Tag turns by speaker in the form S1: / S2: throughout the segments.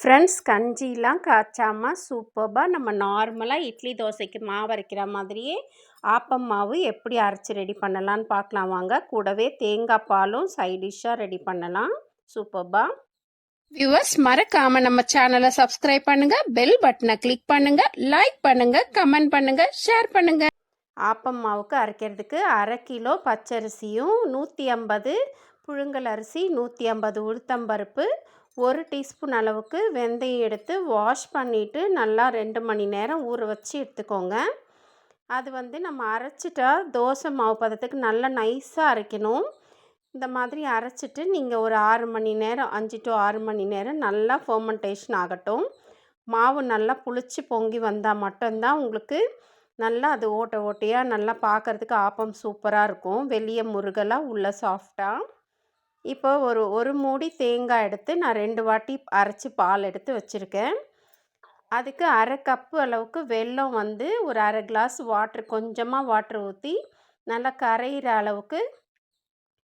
S1: Friends, கஞ்சிலாம் காய்ச்சாம சூப்பர்பாக நம்ம நார்மலாக இட்லி தோசைக்கு மாவு அரைக்கிற மாதிரியே ஆப்பம் மாவு எப்படி அரைச்சி ரெடி பண்ணலான்னு பார்க்கலாம் வாங்க. கூடவே தேங்காய் பாலும் சைட் டிஷ்ஷாக ரெடி பண்ணலாம் சூப்பர்பாக. வியூவர்ஸ், மறக்காம நம்ம சேனலை சப்ஸ்கிரைப் பண்ணுங்க, பெல் பட்டனை கிளிக் பண்ணுங்க, லைக் பண்ணுங்க, கமெண்ட் பண்ணுங்க, ஷேர் பண்ணுங்க. ஆப்பம் மாவுக்கு அரைக்கிறதுக்கு 1/2 கிலோ பச்சரிசியும் 150 புழுங்கல் அரிசி, 150 உளுத்தம்பருப்பு, 1 டீஸ்பூன் அளவுக்கு வெந்தயம் எடுத்து வாஷ் பண்ணிவிட்டு நல்லா 2 மணி நேரம் ஊற வச்சு எடுத்துக்கோங்க. அது நம்ம அரைச்சிட்டா தோசை மாவு பதத்துக்கு நல்லா நைஸாக அரைக்கணும். இந்த மாதிரி அரைச்சிட்டு நீங்கள் ஒரு 6 மணி நேரம் 5 to 6 மணி நேரம் நல்லா ஃபெர்மெண்டேஷன் ஆகட்டும். மாவு நல்லா புளிச்சு பொங்கி வந்தால் மட்டும்தான் உங்களுக்கு நல்லா அது ஓட்டை ஓட்டையாக நல்லா பார்க்குறதுக்கு ஆப்பம் சூப்பராக இருக்கும். வெளியே முருகலாக உள்ள சாஃப்டாக. இப்போ ஒரு மூடி தேங்காய் எடுத்து நான் 2 வாட்டி அரைச்சி பால் எடுத்து வச்சுருக்கேன். அதுக்கு 1/2 கப்பு அளவுக்கு வெல்லம் ஒரு 1/2 கிளாஸ் கொஞ்சமாக வாட்ரு ஊற்றி நல்லா கரையிற அளவுக்கு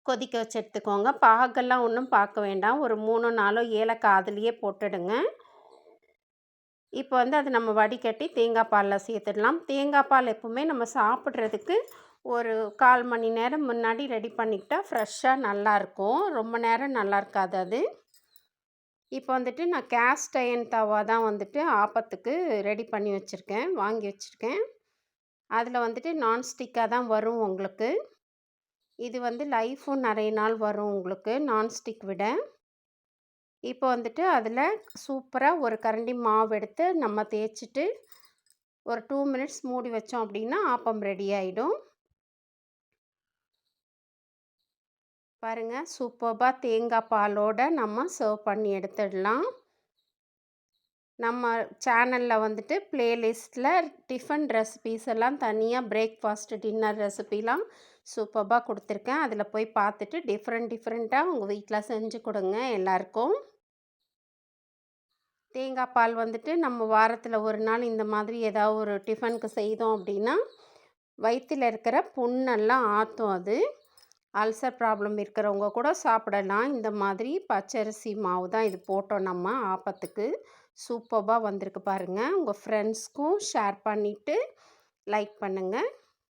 S1: கொதிக்க வச்சு எடுத்துக்கோங்க. பாகெல்லாம் ஒன்றும் பார்க்க வேண்டாம். ஒரு 3-4 ஏலக்காய் அதுலேயே போட்டுடுங்க. இப்போ அது நம்ம வடிகட்டி தேங்காய் பாலில் சேர்த்துடலாம். தேங்காய் பால் எப்பவுமே நம்ம சாப்பிட்றதுக்கு ஒரு 1/4 மணி நேரம் முன்னாடி ரெடி பண்ணிக்கிட்டால் ஃப்ரெஷ்ஷாக நல்லாயிருக்கும். ரொம்ப நேரம் நல்லா இருக்காது அது. இப்போ நான் கேஸ்ட் அயன் தவா தான் ஆப்பத்துக்கு ரெடி பண்ணி வச்சுருக்கேன், வாங்கி வச்சுருக்கேன். அதில் நான்ஸ்டிக்காக தான் வரும் உங்களுக்கு. இது லைஃபும் நிறைய நாள் வரும் உங்களுக்கு நான்ஸ்டிக் விட. இப்போ அதில் சூப்பராக ஒரு கரண்டி மாவு எடுத்து நம்ம தேய்ச்சிட்டு ஒரு 2 மினிட்ஸ் மூடி வச்சோம் அப்படின்னா ஆப்பம் ரெடி ஆகிடும். பாருங்கள், சூப்பர்பாக தேங்காய் பாலோடு நம்ம சர்வ் பண்ணி எடுத்துடலாம். நம்ம சேனலில் ப்ளேலிஸ்ட்டில் டிஃபன் ரெசிபீஸ் எல்லாம் தனியாக பிரேக்ஃபாஸ்ட் டின்னர் ரெசிபிலாம் சூப்பர்பாக கொடுத்துருக்கேன். அதில் போய் பார்த்துட்டு டிஃப்ரெண்ட்டாக உங்கள் வீட்டில் செஞ்சு கொடுங்க எல்லாருக்கும். தேங்காய் பால் நம்ம வாரத்தில் ஒரு நாள் இந்த மாதிரி ஏதாவது ஒரு டிஃபனுக்கு செய்தோம் அப்படின்னா வயிற்றில் இருக்கிற புண்ணெல்லாம் ஆற்றும். அது அல்சர் ப்ராப்ளம் இருக்கிறவங்க கூட சாப்பிடலாம். இந்த மாதிரி பச்சரிசி மாவு தான் இது போட்டோம் நம்ம ஆப்பத்துக்கு. சூப்பர்பாக வந்திருக்கு பாருங்கள். உங்கள் ஃப்ரெண்ட்ஸ்க்கும் ஷேர் பண்ணிவிட்டு லைக் பண்ணுங்கள்.